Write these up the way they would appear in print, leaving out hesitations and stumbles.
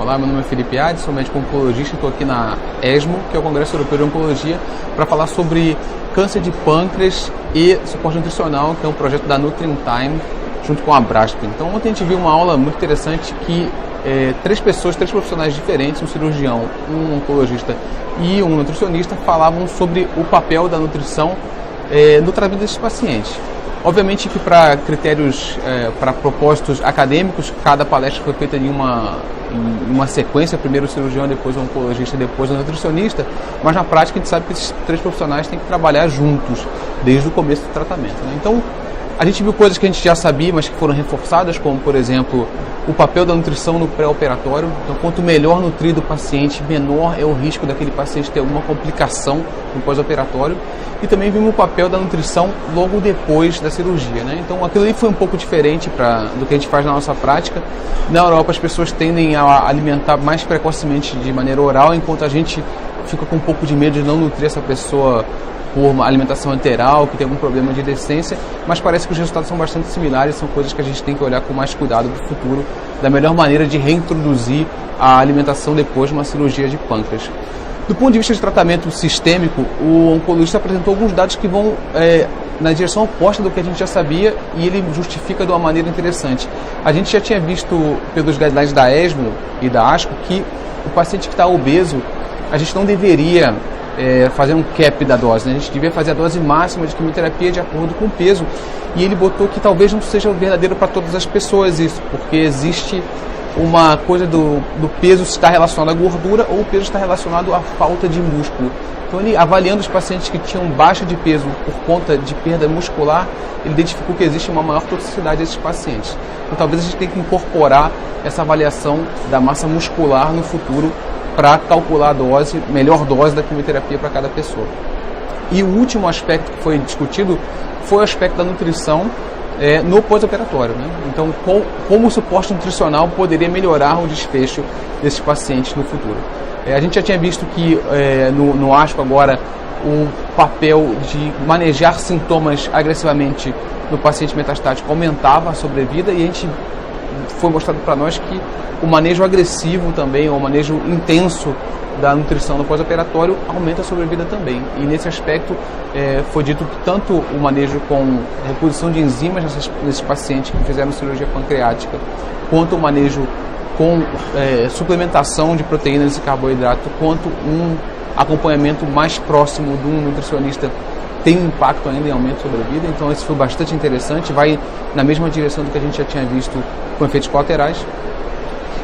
Olá, meu nome é Felipe Ades, sou médico oncologista e estou aqui na ESMO, que é o Congresso Europeu de Oncologia, para falar sobre câncer de pâncreas e suporte nutricional, que é um projeto da NutriTime, junto com a Braskem. Então ontem a gente viu uma aula muito interessante que três profissionais diferentes, um cirurgião, um oncologista e um nutricionista, falavam sobre o papel da nutrição no tratamento desses pacientes. Obviamente que para critérios, para propósitos acadêmicos, cada palestra foi feita em uma sequência, primeiro o cirurgião, depois o oncologista, depois o nutricionista, mas na prática a gente sabe que esses três profissionais têm que trabalhar juntos, desde o começo do tratamento, né? Então, a gente viu coisas que a gente já sabia, mas que foram reforçadas, como, por exemplo, o papel da nutrição no pré-operatório. Então, quanto melhor nutrido o paciente, menor é o risco daquele paciente ter alguma complicação no pós-operatório. E também vimos o papel da nutrição logo depois da cirurgia, né? Então, aquilo ali foi um pouco diferente do que a gente faz na nossa prática. Na Europa, as pessoas tendem a alimentar mais precocemente de maneira oral, enquanto a gente fica com um pouco de medo de não nutrir essa pessoa por uma alimentação enteral, que tem algum problema de decência, mas parece que os resultados são bastante similares, são coisas que a gente tem que olhar com mais cuidado para o futuro, da melhor maneira de reintroduzir a alimentação depois de uma cirurgia de pâncreas. Do ponto de vista de tratamento sistêmico, o oncologista apresentou alguns dados que vão na direção oposta do que a gente já sabia, e ele justifica de uma maneira interessante. A gente já tinha visto pelos guidelines da ESMO e da ASCO que o paciente que está obeso, a gente não deveria fazer um cap da dose, né? A gente devia fazer a dose máxima de quimioterapia de acordo com o peso, e ele botou que talvez não seja verdadeiro para todas as pessoas isso, porque existe uma coisa do peso estar relacionado à gordura ou o peso está relacionado à falta de músculo. Então, ele, avaliando os pacientes que tinham baixa de peso por conta de perda muscular, ele identificou que existe uma maior toxicidade desses pacientes. Então, talvez a gente tenha que incorporar essa avaliação da massa muscular no futuro para calcular a dose, melhor dose da quimioterapia para cada pessoa. E o último aspecto que foi discutido foi o aspecto da nutrição no pós-operatório, né? Então, como o suporte nutricional poderia melhorar o desfecho desses pacientes no futuro. A gente já tinha visto que no ASCO agora o papel de manejar sintomas agressivamente no paciente metastático aumentava a sobrevida, e a gente foi mostrado para nós que o manejo agressivo também, ou o manejo intenso da nutrição no pós-operatório aumenta a sobrevida também. E nesse aspecto foi dito que tanto o manejo com reposição de enzimas nesses pacientes que fizeram cirurgia pancreática, quanto o manejo com suplementação de proteínas e carboidrato, quanto um acompanhamento mais próximo de um nutricionista tem um impacto ainda em aumento de sobrevida. Então isso foi bastante interessante, vai na mesma direção do que a gente já tinha visto com efeitos colaterais.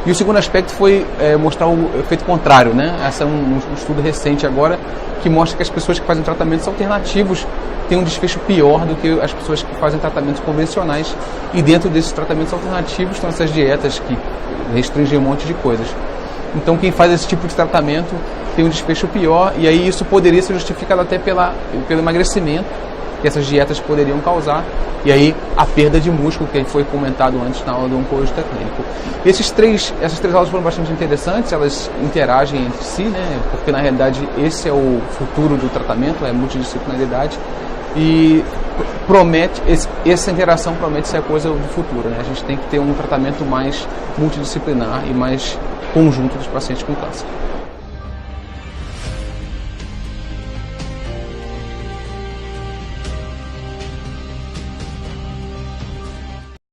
E o segundo aspecto foi mostrar o efeito contrário, né? Esse é um estudo recente agora que mostra que as pessoas que fazem tratamentos alternativos têm um desfecho pior do que as pessoas que fazem tratamentos convencionais, e dentro desses tratamentos alternativos estão essas dietas que restringem um monte de coisas. Então quem faz esse tipo de tratamento tem um desfecho pior, e aí isso poderia ser justificado até pelo emagrecimento que essas dietas poderiam causar, e aí a perda de músculo, que foi comentado antes na aula do oncologista clínico. Essas três aulas foram bastante interessantes, elas interagem entre si, né? Porque na realidade esse é o futuro do tratamento, é a multidisciplinaridade, e essa interação promete ser a coisa do futuro, né? A gente tem que ter um tratamento mais multidisciplinar e mais conjunto dos pacientes com câncer.